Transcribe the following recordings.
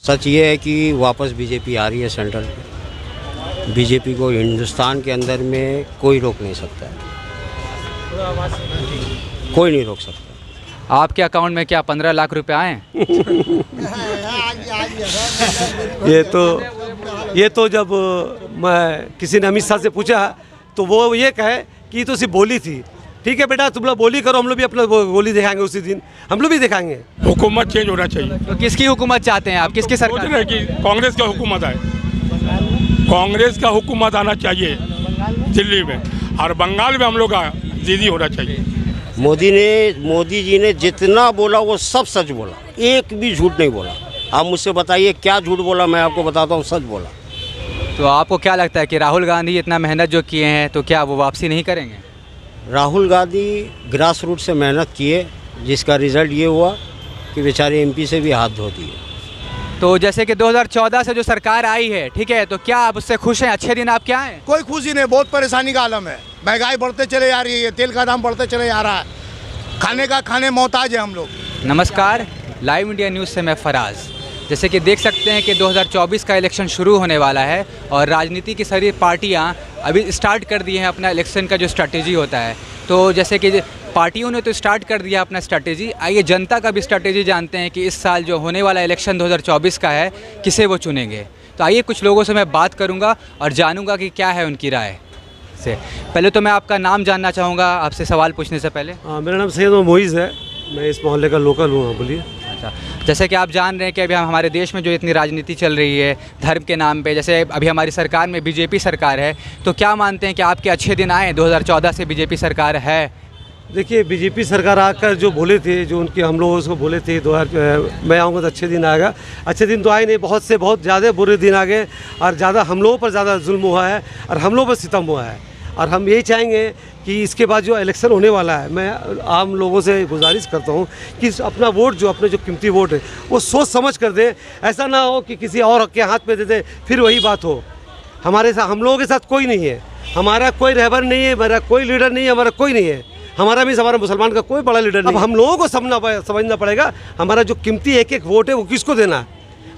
सच ये है कि वापस बीजेपी आ रही है सेंटर पे। बीजेपी को हिंदुस्तान के अंदर में कोई रोक नहीं सकता है, कोई नहीं रोक सकता। आपके अकाउंट में क्या 15 लाख रुपए आए हैं? ये तो जब मैं किसी ने अमित शाह से पूछा तो वो ये कहे कि तो सिर्फ बोली थी। ठीक है बेटा, तुम लोग बोली करो, हम लोग भी अपना गोली दिखाएंगे उसी दिन, हम लोग भी दिखाएंगे। हुकूमत चेंज होना चाहिए। तो किसकी हुकूमत चाहते हैं आप, किसकी सोच सरकार? रहे हैं कि कांग्रेस का हुकूमत आए, कांग्रेस का हुकूमत आना चाहिए दिल्ली में, और बंगाल में हम लोग का दीदी होना चाहिए। मोदी जी ने जितना बोला वो सब सच बोला, एक भी झूठ नहीं बोला। आप मुझसे बताइए क्या झूठ बोला, मैं आपको बताता हूँ सच बोला। तो आपको क्या लगता है कि राहुल गांधी इतना मेहनत जो किए हैं तो क्या वो वापसी नहीं करेंगे? राहुल गांधी ग्रास रूट से मेहनत किए, जिसका रिजल्ट ये हुआ कि बेचारे एमपी से भी हाथ धो दिए। तो जैसे कि 2014 से जो सरकार आई है, ठीक है, तो क्या आप उससे खुश हैं? अच्छे दिन आप क्या हैं? कोई खुशी नहीं, बहुत परेशानी का आलम है। महंगाई बढ़ते चले जा रही है, तेल का दाम बढ़ते चले जा रहा है, खाने मोहताज है हम लोग। नमस्कार, लाइव इंडिया न्यूज़ से मैं फराज। जैसे कि देख सकते हैं कि 2024 का इलेक्शन शुरू होने वाला है और राजनीति की सारी पार्टियां अभी स्टार्ट कर दी हैं अपना इलेक्शन का जो स्ट्रैटेजी होता है। तो जैसे कि पार्टियों ने तो स्टार्ट कर दिया अपना स्ट्रैटेजी, आइए जनता का भी स्ट्रैटेजी जानते हैं कि इस साल जो होने वाला इलेक्शन 2024 का है, किसे वो चुनेंगे। तो आइए कुछ लोगों से मैं बात करूँगा और जानूँगा कि क्या है उनकी राय से। पहले तो मैं आपका नाम जानना चाहूँगा आपसे सवाल पूछने से पहले। मेरा नाम सैयद मोइज़ है, मैं इस मोहल्ले का लोकल हूँ। बोलिए। अच्छा, जैसे कि आप जान रहे हैं कि अभी हमारे देश में जो इतनी राजनीति चल रही है धर्म के नाम पे, जैसे अभी हमारी सरकार में बीजेपी सरकार है, तो क्या मानते हैं कि आपके अच्छे दिन आए? 2014 से बीजेपी सरकार है। देखिए, बीजेपी सरकार आकर जो बोले थे, जो उनके हम लोग उसको बोले थे मैं आऊँगा तो अच्छे दिन आएगा, अच्छे दिन तो आए नहीं, बहुत से बहुत ज़्यादा बुरे दिन आ गए और ज़्यादा हम लोगों पर ज़्यादा जुल्म हुआ है और हम लोगों पर सितम हुआ है। और हम यही चाहेंगे कि इसके बाद जो इलेक्शन होने वाला है, मैं आम लोगों से गुजारिश करता हूं कि अपना वोट जो अपने जो कीमती वोट है वो सोच समझ कर दे। ऐसा ना हो कि किसी और के हाथ में दे दे फिर वही बात हो। हमारे साथ, हम लोगों के साथ कोई नहीं है, हमारा कोई रहबर नहीं है, हमारा कोई लीडर नहीं है, हमारा कोई नहीं है, हमारा भी हमारा मुसलमान का कोई बड़ा लीडर नहीं। अब हम लोगों को समझना पड़ेगा हमारा जो कीमती एक एक वोट है वो किसको देना है।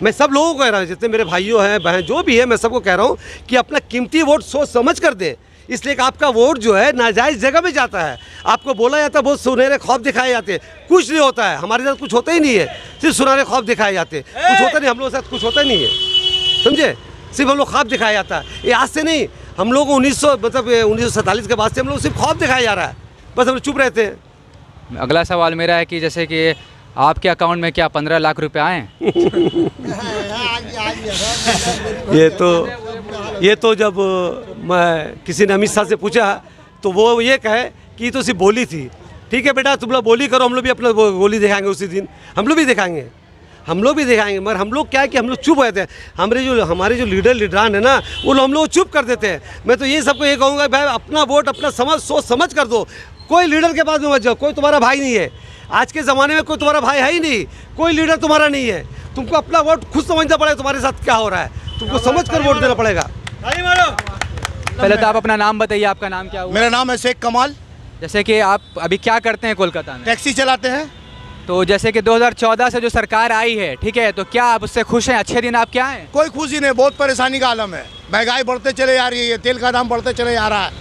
मैं सब लोगों को कह रहा हूँ, जितने मेरे भाइयों हैं बहन जो भी है, मैं सबको कह रहा हूँ कि अपना कीमती वोट सोच समझ कर दे, इसलिए कि आपका वोट जो है नाजायज़ जगह में जाता है। आपको बोला जाता है बहुत सुनहरे ख्वाब दिखाए जाते हैं, कुछ नहीं होता है। हमारे साथ कुछ होता ही नहीं है, सिर्फ सुनहरे ख्वाब दिखाए जाते हैं, कुछ होता नहीं। हम लोगों के साथ कुछ होता ही नहीं है, समझे, सिर्फ हम लोग ख्वाब दिखाया जाता है। ये आज से नहीं, हम लोग को 1947 के बाद से हम लोग सिर्फ ख्वाब दिखाया जा रहा है, बस हम लोग चुप रहते हैं। अगला सवाल मेरा है कि जैसे कि आपके अकाउंट में क्या 15 लाख रुपए आए हैं? ये तो जब मैं किसी ने अमित शाह से पूछा तो वो ये कहे कि तो सिर्फ बोली थी। ठीक है बेटा, तुम लोग बोली करो, हम लोग भी अपना गोली दिखाएंगे उसी दिन, हम लोग भी दिखाएंगे, मगर हम लोग क्या है कि हम लोग चुप रहते हैं। हमारे जो लीडरान है ना, वो हम लोग चुप कर देते हैं। मैं तो ये सबको ये कहूँगा, भाई अपना वोट अपना सोच समझ कर दो। कोई लीडर के पास में मत जाओ, कोई तुम्हारा भाई नहीं है। आज के ज़माने में कोई तुम्हारा भाई है ही नहीं, कोई लीडर तुम्हारा नहीं है। तुमको अपना वोट खुद समझना पड़ेगा, तुम्हारे साथ क्या हो रहा है, तुमको समझ कर वोट देना पड़ेगा। पहले तो आप अपना नाम बताइए, आपका नाम क्या हुआ? मेरा नाम है शेख कमाल। जैसे कि आप अभी क्या करते हैं कोलकाता में? टैक्सी चलाते हैं। तो जैसे कि 2014 से जो सरकार आई है, ठीक है, तो क्या आप उससे खुश हैं? अच्छे दिन आप क्या हैं? कोई खुशी नहीं, बहुत परेशानी का आलम है। महंगाई बढ़ते चले जा रही है, तेल का दाम बढ़ते चले जा रहा है,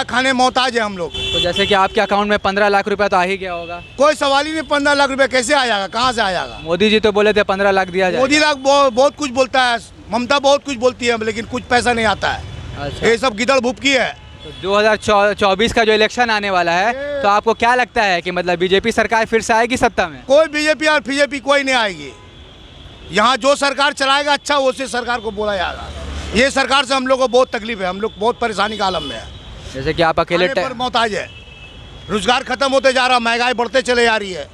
खाने मोहताज है हम लोग। तो जैसे कि आपके अकाउंट में 15 लाख रुपए तो आ ही गया होगा। कोई सवाल ही नहीं, 15 लाख रुपए कैसे आ जाएगा, कहाँ से आ जाएगा? मोदी जी तो बोले थे 15 लाख दिया जाए। मोदी लाख बहुत कुछ बोलता है, ममता बहुत कुछ बोलती है, लेकिन कुछ पैसा नहीं आता है। अच्छा। ये सब गिदड़ भुपकी है। तो 2024 का जो इलेक्शन आने वाला है, तो आपको क्या लगता है कि मतलब बीजेपी सरकार फिर से आएगी सत्ता में? कोई बीजेपी और बीजेपी कोई नहीं आएगी। यहाँ जो सरकार चलाएगा अच्छा, उसी सरकार को बोला जाएगा। ये सरकार से हम लोग को बहुत तकलीफ है, हम लोग बहुत परेशानी का आलम में है। जैसे कि आप अकेले पर मोहताज है, रोजगार खत्म होते जा रहा, महंगाई बढ़ते चले जा रही है।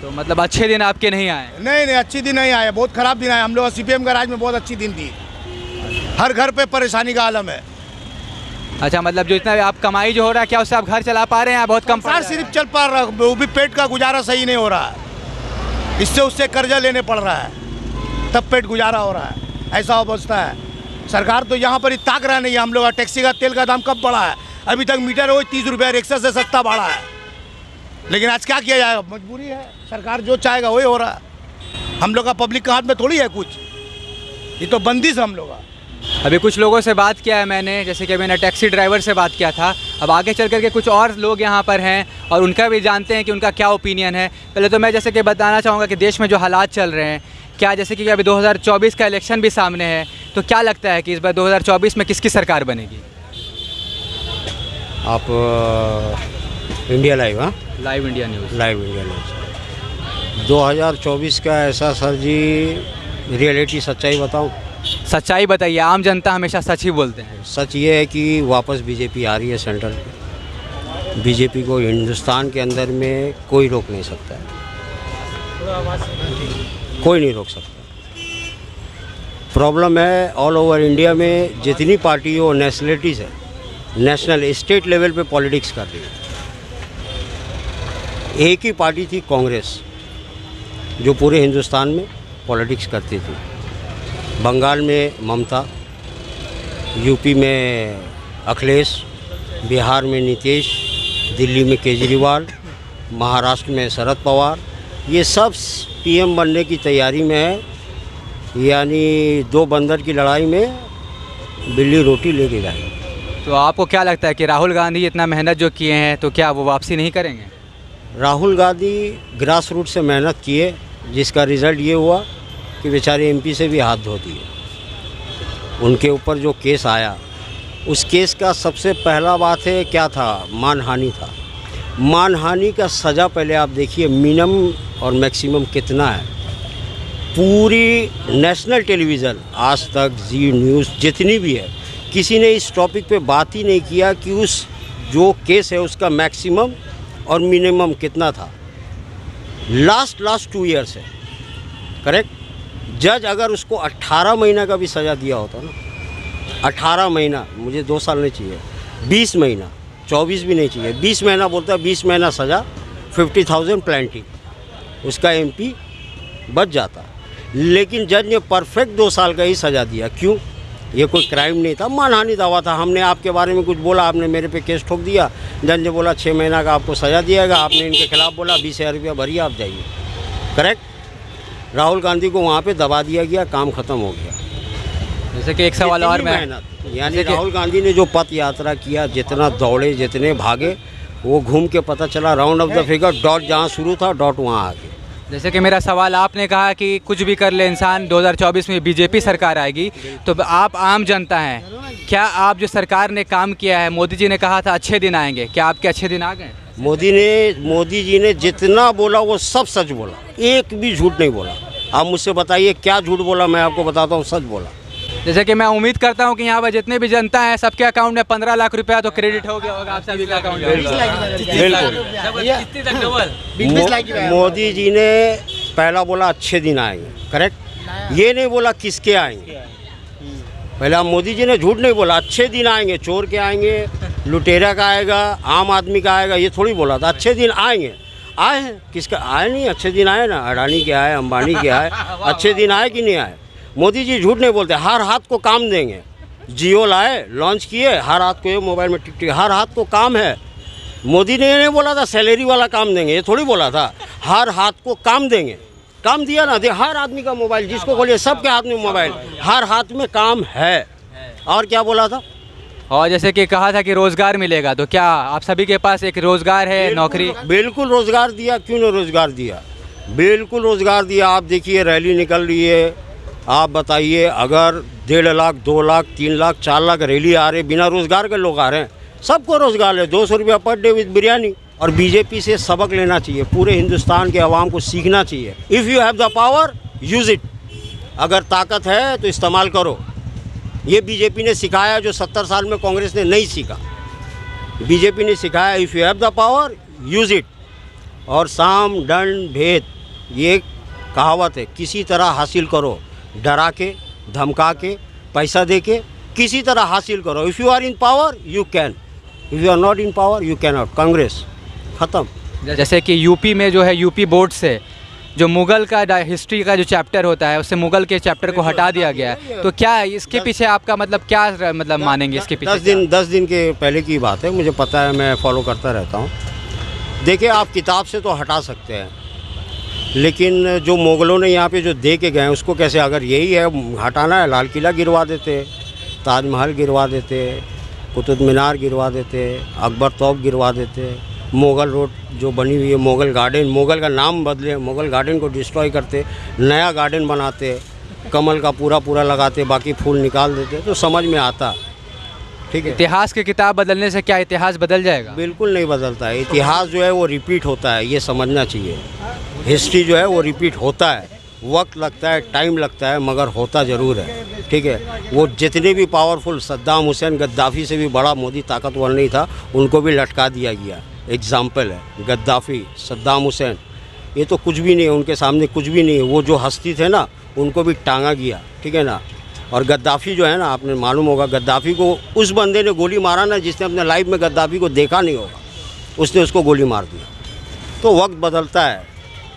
तो मतलब अच्छे दिन आपके नहीं आए? नहीं, अच्छी दिन नहीं आए, बहुत खराब दिन आए। हम लोग CPM का राज में बहुत अच्छी दिन थी, हर घर पे परेशानी का आलम है। अच्छा, मतलब जो इतना आप कमाई जो हो रहा है, क्या उससे आप घर चला पा रहे हैं? बहुत कम सिर्फ चल पा रहा, वो भी पेट का गुजारा सही नहीं हो रहा है, इससे उससे कर्जा लेने पड़ रहा है, तब पेट गुजारा हो रहा है। ऐसा अवस्था है। सरकार तो यहाँ पर ताक रहा नहीं है। हम लोग टैक्सी का तेल का दाम कब बढ़ा है? अभी तक मीटर वही 30 रुपये रिक्शा से सस्ता बढ़ा है, लेकिन आज क्या किया जाएगा, मजबूरी है। सरकार जो चाहेगा वही हो रहा है। हम लोग का पब्लिक के हाथ में थोड़ी है कुछ, ये तो बंदिश है हम लोग का। अभी कुछ लोगों से बात किया है मैंने, जैसे कि मैंने टैक्सी ड्राइवर से बात किया था। अब आगे चल करके कुछ और लोग यहाँ पर हैं और उनका भी जानते हैं कि उनका क्या ओपिनियन है। पहले तो मैं जैसे कि बताना चाहूँगा कि देश में जो हालात चल रहे हैं, क्या जैसे कि अभी 2024 का इलेक्शन भी सामने है, तो क्या लगता है कि इस बार 2024 में किसकी सरकार बनेगी? आप इंडिया लाइव, हाँ, live India news. Live India news. 2024 का ऐसा सर जी, रियलिटी सच्चाई बताऊं, सच्चाई बताइए, आम जनता हमेशा सच ही बोलते हैं। सच ये है कि वापस बीजेपी आ रही है सेंट्रल पे। बीजेपी को हिंदुस्तान के अंदर में कोई रोक नहीं सकता है, कोई नहीं रोक सकता। प्रॉब्लम है ऑल ओवर इंडिया में जितनी पार्टी हो, नेशनलिटीज़ है, नेशनल स्टेट लेवल पे पॉलिटिक्स कर रही है। एक ही पार्टी थी कांग्रेस, जो पूरे हिंदुस्तान में पॉलिटिक्स करती थी। बंगाल में ममता, यूपी में अखिलेश, बिहार में नीतीश, दिल्ली में केजरीवाल, महाराष्ट्र में शरद पवार, ये सब पीएम बनने की तैयारी में है। यानी दो बंदर की लड़ाई में बिल्ली रोटी लेके जाएगी। तो आपको क्या लगता है कि राहुल गांधी इतना मेहनत जो किए हैं, तो क्या वो वापसी नहीं करेंगे? राहुल गांधी ग्रास रूट से मेहनत किए, जिसका रिज़ल्ट ये हुआ कि बेचारे एमपी से भी हाथ धो दिए। उनके ऊपर जो केस आया, उस केस का सबसे पहला बात है क्या था, मानहानि था। मानहानि का सज़ा पहले आप देखिए मिनिमम और मैक्सिमम कितना है। पूरी नेशनल टेलीविज़न, आज तक, जी न्यूज़, जितनी भी है, किसी ने इस टॉपिक पे बात ही नहीं किया कि उस जो केस है उसका मैक्सिमम और मिनिमम कितना था। लास्ट 2 ईयर्स है, करेक्ट। जज अगर उसको 18 महीना का भी सज़ा दिया होता ना, 18 महीना, मुझे 2 साल नहीं चाहिए, 20 महीना, 24 भी नहीं चाहिए, 20 महीना बोलता है, 20 महीना सज़ा, 50,000 प्लेंटी, उसका एमपी बच जाता। लेकिन जज ने परफेक्ट 2 साल का ही सज़ा दिया। क्यों? ये कोई क्राइम नहीं था, मानहानि दावा था। हमने आपके बारे में कुछ बोला, आपने मेरे पे केस ठोक दिया, जज ने बोला 6 महीना का आपको सज़ा दिएगा, आपने इनके खिलाफ़ बोला 20,000 रुपया भरिए, आप जाइए, करेक्ट। राहुल गांधी को वहाँ पे दबा दिया गया, काम ख़त्म हो गया। जैसे कि एक सवाल और मैं, यानी राहुल गांधी ने जो पथ यात्रा किया, जितना दौड़े, जितने भागे, वो घूम के पता चला round of the figure, dot जहाँ शुरू था डॉट वहाँ आ गया। जैसे कि मेरा सवाल, आपने कहा कि कुछ भी कर ले इंसान, 2024 में बीजेपी सरकार आएगी, तो आप आम जनता हैं, क्या आप जो सरकार ने काम किया है, मोदी जी ने कहा था अच्छे दिन आएंगे, क्या आपके अच्छे दिन आ गए? मोदी जी ने जितना बोला वो सब सच बोला, एक भी झूठ नहीं बोला। आप मुझसे बताइए क्या झूठ बोला, मैं आपको बताता हूँ, सच बोला। जैसे कि मैं उम्मीद करता हूं कि यहाँ पर जितने भी जनता है, सबके अकाउंट में 15 लाख रुपया तो क्रेडिट हो गया होगा, आप सभी का अकाउंट में। बिल्कुल। मोदी जी ने पहला बोला अच्छे दिन आएंगे, करेक्ट। ये नहीं बोला किसके आएंगे। पहला मोदी जी ने झूठ नहीं बोला, अच्छे दिन आएंगे, चोर के आएंगे, लुटेरा का आएगा, आम आदमी का आएगा, ये थोड़ी बोला था। अच्छे दिन आएंगे, आए हैं, किसका आए नहीं, अच्छे दिन आए ना, अडानी के आए, अंबानी के आए, अच्छे दिन आए कि नहीं आए। मोदी जी झूठ नहीं बोलते, हर हाथ को काम देंगे। जियो लाए, लॉन्च किए, हर हाथ को ये मोबाइल में टिक टिक, हर हाथ को काम है। मोदी ने नहीं बोला था सैलरी वाला काम देंगे, ये थोड़ी बोला था, हर हाथ को काम देंगे। काम दिया ना, हर आदमी का मोबाइल, जिसको खोलिए सबके हाथ में मोबाइल, हर हाथ में काम है। और क्या बोला था? और जैसे कि कहा था कि रोज़गार मिलेगा, तो क्या आप सभी के पास एक रोज़गार है, नौकरी? बिल्कुल रोज़गार दिया, क्यों नहीं रोज़गार दिया, बिल्कुल रोज़गार दिया। आप देखिए रैली निकल रही है, आप बताइए, अगर 1.5 लाख, 2 लाख, 3 लाख, 4 लाख रैली आ रहे, बिना रोज़गार के लोग आ रहे हैं, सबको रोज़गार है। 200 रुपया पर डे विद बिरयानी। और बीजेपी से सबक लेना चाहिए, पूरे हिंदुस्तान के अवाम को सीखना चाहिए। If you have the power use it, अगर ताकत है तो इस्तेमाल करो। ये बीजेपी ने सिखाया जो 70 साल में कांग्रेस ने नहीं सीखा। बीजेपी ने सिखाया if you have the power use it. और साम दंड भेद, ये कहावत है, किसी तरह हासिल करो, डरा के, धमका के, पैसा दे के, किसी तरह हासिल करो। If you are in power you can, if you are not in power you can not. Congress ख़त्म। जैसे कि यूपी में जो है, यूपी बोर्ड से जो मुग़ल का हिस्ट्री का जो चैप्टर होता है, उससे मुग़ल के चैप्टर को हटा दिया गया है, तो क्या इसके पीछे आपका मतलब क्या मतलब मानेंगे इसके पीछे? 10 दिन के पहले की बात है, मुझे पता है, मैं फॉलो करता रहता हूँ। देखिए, आप किताब से तो हटा सकते हैं, लेकिन जो मुग़लों ने यहाँ पे जो दे के गए उसको कैसे, अगर यही है हटाना है, लाल किला गिरवा देते, ताजमहल गिरवा देते, कुतुब मीनार गिरवा देते, अकबर तोप गिरवा देते, मुग़ल रोड जो बनी हुई है, मुग़ल गार्डन, मुग़ल का नाम बदले, मुग़ल गार्डन को डिस्ट्रॉय करते, नया गार्डन बनाते, कमल का पूरा लगाते, बाकी फूल निकाल देते, तो समझ में आता। ठीक है, इतिहास की किताब बदलने से क्या इतिहास बदल जाएगा? बिल्कुल नहीं बदलता है। इतिहास जो है वो रिपीट होता है, ये समझना चाहिए। हिस्ट्री जो है वो रिपीट होता है, वक्त लगता है, टाइम लगता है, मगर होता ज़रूर है। ठीक है, वो जितने भी पावरफुल, सद्दाम हुसैन, गद्दाफ़ी से भी बड़ा मोदी ताकतवर नहीं था, उनको भी लटका दिया गया। एग्ज़ाम्पल है गद्दाफ़ी, सद्दाम हुसैन, ये तो कुछ भी नहीं है, उनके सामने कुछ भी नहीं है। वो जो हस्ती थे ना, उनको भी टांगा गया। ठीक है ना। और गद्दाफ़ी जो है ना, आपने मालूम होगा, गद्दाफ़ी को उस बंदे ने गोली मारा ना जिसने अपने लाइफ में गद्दाफ़ी को देखा नहीं होगा, उसने उसको गोली मार दिया। तो वक्त बदलता है,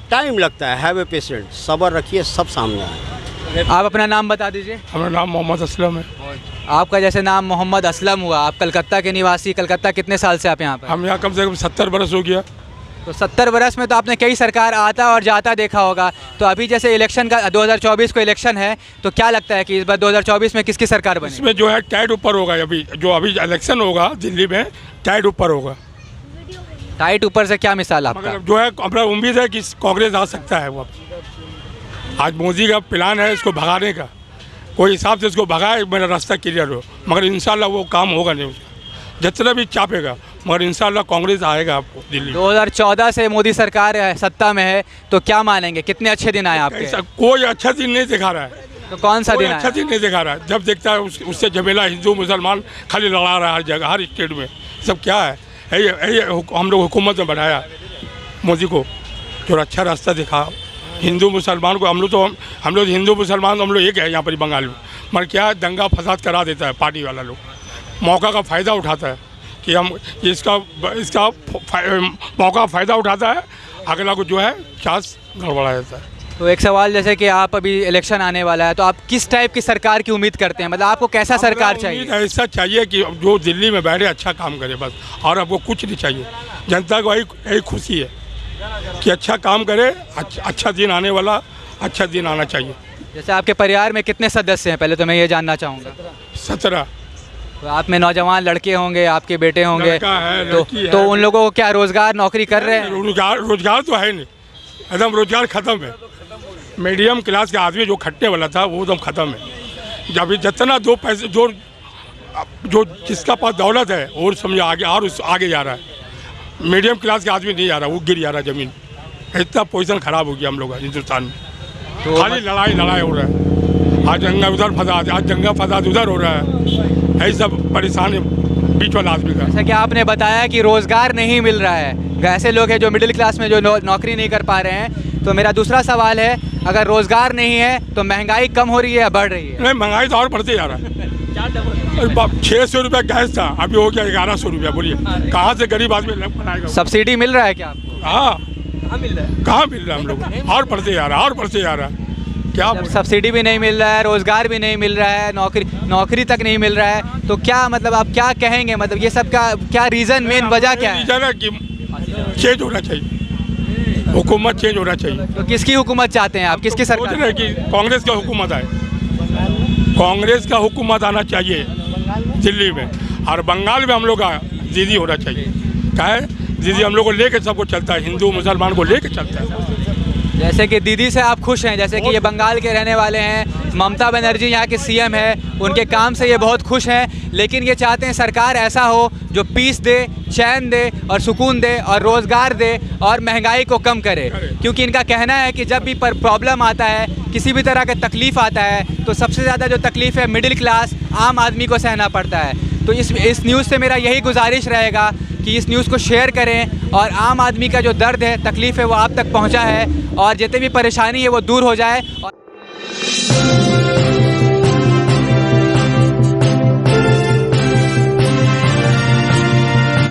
टाइम लगता है, हैव ए पेशेंट, सब्र रखिए, सब सामने आए। आप अपना नाम बता दीजिए। हमारा नाम मोहम्मद असलम है। आपका जैसे नाम मोहम्मद असलम हुआ, आप कलकत्ता के निवासी, कलकत्ता कितने साल से आप यहाँ पर? हम यहाँ कम से कम 70 बरस हो गया। तो 70 बरस में तो आपने कई सरकार आता और जाता देखा होगा। तो अभी जैसे इलेक्शन का 2024 को इलेक्शन है, तो क्या लगता है कि इस बार 2024 में किसकी सरकार बनेगी? इसमें जो है टाइट ऊपर होगा। अभी इलेक्शन होगा दिल्ली में, टाइट ऊपर होगा। टाइट ऊपर से क्या मिसाल आपका? मगर जो है हमारा उम्मीद है कि कांग्रेस आ सकता है। वो आज मोदी का प्लान है इसको भगाने का, कोई हिसाब से इसको भगाए, मेरा रास्ता क्लियर हो। मगर इंशाल्लाह वो काम होगा नहीं उसका, जितना भी चापेगा, मगर इंशाल्लाह कांग्रेस आएगा आपको दिल्ली। 2014 से मोदी सरकार सत्ता में है, तो क्या मानेंगे, कितने अच्छे दिन आए आपके? कोई अच्छा दिन नहीं दिखा रहा है। तो कौन सा दिन अच्छा आया? दिन नहीं दिखा रहा है। जब देखता है उससे झमेला हिंदू मुसलमान खाली लड़ा रहा है हर जगह, हर स्टेट में। सब क्या है, यही हम लोग हुकूमत में बनाया मोदी को, जो अच्छा रास्ता दिखा हिंदू मुसलमान को। हम लोग हिंदू मुसलमान हम लोग एक है यहाँ पर बंगाल में, मगर क्या दंगा फसाद करा देता है पार्टी वाला लोग, मौका का फ़ायदा उठाता है कि हम इसका मौका फ़ायदा उठाता है, अगला को जो है चांस गड़बड़ा देता है। तो एक सवाल, जैसे कि आप अभी इलेक्शन आने वाला है, तो आप किस टाइप की सरकार की उम्मीद करते हैं? मतलब आपको कैसा सरकार चाहिए? ऐसा चाहिए कि जो दिल्ली में बैठे अच्छा काम करे बस, और आपको कुछ नहीं चाहिए। जनता को यही खुशी है कि अच्छा काम करे, अच्छा दिन आने वाला, अच्छा दिन आना चाहिए। जैसे आपके परिवार में कितने सदस्य हैं, पहले तो मैं ये जानना चाहूँगा। 17। तो आप में नौजवान लड़के होंगे, आपके बेटे होंगे, लड़का है, तो लड़की है। तो उन लोगों को क्या रोज़गार नौकरी कर रहे हैं? रोजगार तो है नहीं, एकदम रोजगार ख़त्म है। मीडियम क्लास का आदमी जो खटने वाला था वो एकदम ख़त्म है। जब जितना दो पैसे जो जिसका पास दौलत है और समझो आगे और उस आगे जा रहा है, मीडियम क्लास का आदमी नहीं जा रहा, वो गिर जा रहा है ज़मीन। इतना पोजीशन ख़राब हो गया हम लोग का हिंदुस्तान में। तो खाली लड़ाई हो रहा है, आज दंगा उधर फसाद, आज दंगा फसाद उधर हो रहा है। यही सब परेशान है बीच वाला आदमी का। जैसा कि आपने बताया कि रोज़गार नहीं मिल रहा है, ऐसे लोग हैं जो मिडिल क्लास में जो नौकरी नहीं कर पा रहे हैं। तो मेरा दूसरा सवाल है, अगर रोज़गार नहीं है तो महंगाई कम हो रही है या बढ़ रही है? नहीं, महंगाई तो और बढ़ते जा रहा है। 600 रुपया गैस था, अभी हो गया 1100 रुपया। बोलिए कहाँ से गरीब आदमी बनाएगा? सब्सिडी मिल रहा है क्या आपको? हाँ, कहाँ मिल रहा है हम लोग? और बढ़ते जा रहा है, क्या? सब्सिडी भी नहीं मिल रहा है, रोज़गार भी नहीं मिल रहा है, नौकरी तक नहीं मिल रहा है, तो क्या मतलब आप क्या कहेंगे? मतलब ये सब का क्या रीज़न, मेन वजह क्या है? रीज़न है कि चेंज होना चाहिए, हुकूमत चेंज होना चाहिए। तो किसकी हुकूमत चाहते हैं आप, किसकी सोच सरकार? रहे हैं कि कांग्रेस का हुकूमत आए, कांग्रेस का हुकूमत आना चाहिए दिल्ली में, और बंगाल में हम लोग का दीदी होना चाहिए। क्या है, दीदी हम लोग को लेके सबको चलता है, हिंदू मुसलमान को लेके चलता है। जैसे कि दीदी से आप खुश हैं, जैसे कि ये बंगाल के रहने वाले हैं, ममता बनर्जी यहाँ के सीएम है, उनके काम से ये बहुत खुश हैं, लेकिन ये चाहते हैं सरकार ऐसा हो जो पीस दे, चैन दे और सुकून दे और रोज़गार दे और महंगाई को कम करे। क्योंकि इनका कहना है कि जब भी प्रॉब्लम आता है, किसी भी तरह का तकलीफ़ आता है, तो सबसे ज़्यादा जो तकलीफ़ है मिडिल क्लास आम आदमी को सहना पड़ता है। तो इस न्यूज़ से मेरा यही गुजारिश रहेगा कि इस न्यूज़ को शेयर करें और आम आदमी का जो दर्द है, तकलीफ़ है, वो आप तक पहुंचा है और जितनी भी परेशानी है वो दूर हो जाए। और